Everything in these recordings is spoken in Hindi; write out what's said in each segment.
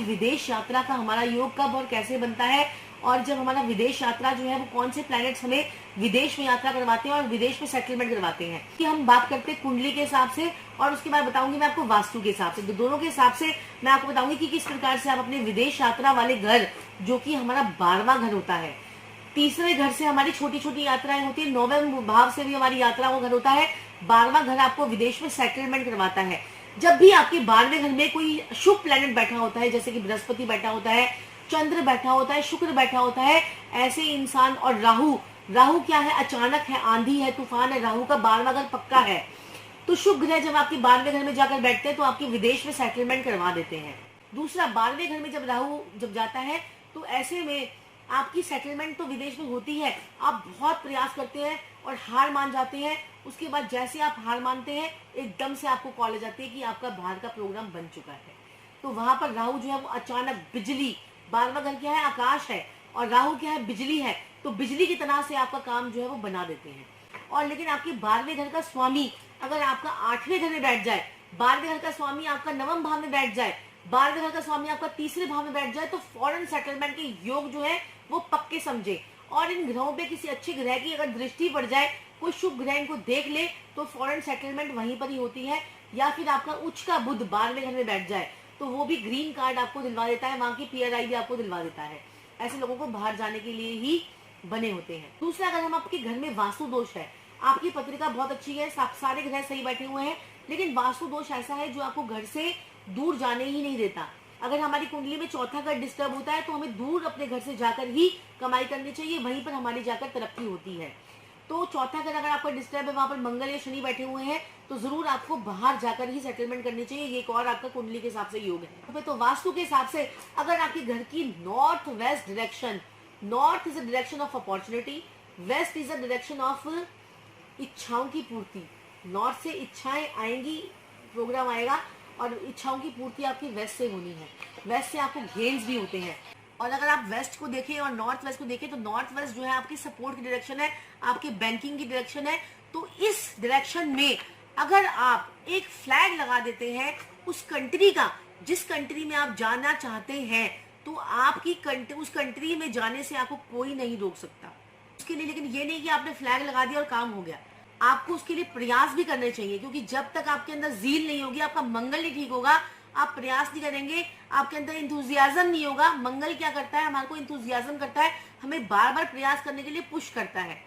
विदेश यात्रा का हमारा योग कब और कैसे बनता है, और जब हमारा विदेश यात्रा जो है वो कौन से प्लैनेट्स हमें विदेश में यात्रा करवाते हैं और विदेश में सेटलमेंट करवाते हैं। कि हम बात करते हैं कुंडली के हिसाब से, और उसके बाद बताऊंगी मैं आपको वास्तु के हिसाब से। तो दोनों के हिसाब से मैं आपको बताऊंगी कि किस प्रकार से आप अपने विदेश यात्रा वाले घर, जो कि हमारा 12वां घर होता है, तीसरे घर से हमारी छोटी छोटी यात्राएं होती है, 9वें भाव से भी हमारी यात्रा वो घर होता है, 12वां घर आपको विदेश में सेटलमेंट करवाता है। जब भी आपके 12वें घर में कोई शुभ प्लैनेट बैठा होता है, जैसे कि बृहस्पति बैठा होता है, चंद्र बैठा होता है, शुक्र बैठा होता है, ऐसे इंसान, और राहु, राहु क्या है, अचानक है, आंधी है, तूफान है, राहु का 12वां घर पक्का है। तो शुभ ग्रह जब आपके 12वें घर में जाकर बैठते हैं तो आपके विदेश में सेटलमेंट करवा देते हैं। दूसरा, 12वें घर में जब राहु जब जाता है तो ऐसे में आपकी सेटलमेंट तो विदेश में होती है, आप बहुत प्रयास करते हैं और हार मान जाते हैं। उसके बाद जैसे आप हार मानते हैं, एकदम से आपको कॉल आ जाती है कि आपका बाहर का प्रोग्राम बन चुका है। तो वहां पर राहु जो है वो अचानक बिजली, 12वां घर क्या है, आकाश है, और राहु क्या है, बिजली है, तो बिजली की तरह से आपका काम जो है वो बना देते हैं। और लेकिन आपके 12वें घर का स्वामी अगर आपका 8वें घर में बैठ जाए, 12वें घर का स्वामी आपका 9वें भाव में बैठ जाए, 12वें घर का स्वामी आपका 3रे भाव में बैठ जाए, तो फॉरेन सेटलमेंट के योग जो है वो पक्के समझे। और इन ग्रहों पे किसी अच्छे ग्रह की अगर दृष्टि पड़ जाए, कोई शुभ ग्रह इनको देख ले, तो फॉरेन सेटलमेंट वहीं पर ही होती है। या फिर आपका उच्च का बुध 12वें घर में बैठ जाए तो वो भी ग्रीन कार्ड आपको दिलवा देता है, वहां की PRI भी आपको दिलवा देता है। ऐसे लोगों को बाहर जाने के लिए ही बने होते हैं। दूसरा, अगर हम आपके घर में वास्तु दोष है, आपकी पत्रिका बहुत अच्छी है, सारे ग्रह सही बैठे हुए हैं, लेकिन वास्तु दोष ऐसा है जो आपको घर से दूर जाने ही नहीं देता। अगर हमारी कुंडली में चौथा घर डिस्टर्ब होता है तो हमें दूर अपने घर से जाकर ही कमाई करनी चाहिए, वहीं पर हमारी जाकर तरक्की होती है। तो चौथा घर अगर आपका डिस्टर्ब है, वहां पर मंगल या शनि बैठे हुए हैं, तो जरूर आपको बाहर जाकर ही सेटलमेंट करनी चाहिए। ये एक और आपका कुंडली के हिसाब से योग है। तो वास्तु के हिसाब से अगर आपके घर की north west direction, north is a direction of opportunity, west is a direction of इच्छाओं की पूर्ति। नॉर्थ से इच्छाएं आएंगी, प्रोग्राम आएगा, और इच्छाओं की पूर्ति आपकी वेस्ट से होनी है। वेस्ट से आपको गेन्स भी होते हैं। और अगर आप वेस्ट को देखें और नॉर्थ वेस्ट को देखें, तो नॉर्थ वेस्ट जो है आपकी सपोर्ट की डायरेक्शन है, आपके बैंकिंग की डायरेक्शन है। तो इस डायरेक्शन में अगर आप एक फ्लैग लगा देते हैं उस कंट्री का, जिस कंट्री में आप जाना चाहते हैं, तो आपकी उस कंट्री में जाने से आपको कोई नहीं रोक सकता। उसके लिए लेकिन ये नहीं कि आपने फ्लैग लगा दिया और काम हो गया, आपको उसके लिए प्रयास भी करने चाहिए। क्योंकि जब तक आपके अंदर जील नहीं होगी, आपका मंगल नहीं ठीक होगा, आप प्रयास नहीं करेंगे, आपके अंदर इंथुजियाज्म नहीं होगा। मंगल क्या करता है, हमारे को इंथुजियाज्म करता है, हमें बार बार प्रयास करने के लिए पुश करता है।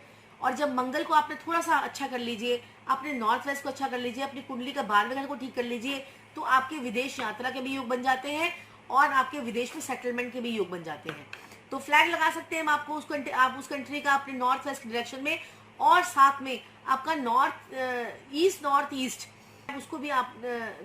और जब मंगल को आपने थोड़ा सा अच्छा कर लीजिए, अपने नॉर्थ वेस्ट को अच्छा कर लीजिए, अपनी कुंडली का 12वें घर को ठीक कर लीजिए, तो आपके विदेश यात्रा के भी योग बन जाते हैं और आपके विदेश में सेटलमेंट के भी योग बन जाते हैं। तो फ्लैग लगा सकते हैं हम आपको आप उस कंट्री का अपने नॉर्थ वेस्ट डायरेक्शन में, और साथ में आपका नॉर्थ ईस्ट उसको भी आप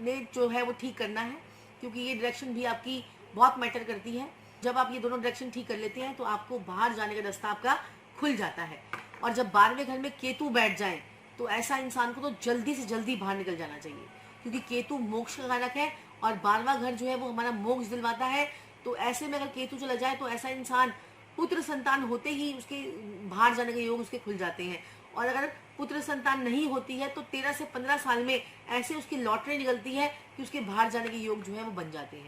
ने जो है वो ठीक करना है, क्योंकि ये डायरेक्शन भी आपकी बहुत मैटर करती है। जब आप ये दोनों डायरेक्शन ठीक कर लेते हैं तो आपको बाहर जाने का रास्ता आपका खुल जाता है। और जब 12वें घर में केतु बैठ जाए तो ऐसा इंसान को तो जल्दी से जल्दी बाहर निकल जाना चाहिए, क्योंकि केतु मोक्ष का कारक है और 12वां घर जो है वो हमारा मोक्ष दिलवाता है। तो ऐसे में अगर केतु चला जाए तो ऐसा इंसान पुत्र संतान होते ही उसके बाहर जाने के योग उसके खुल जाते हैं। और अगर पुत्र संतान नहीं होती है तो 13 से 15 साल में ऐसे उसकी लॉटरी निकलती है कि उसके बाहर जाने के योग जो है वो बन जाते हैं।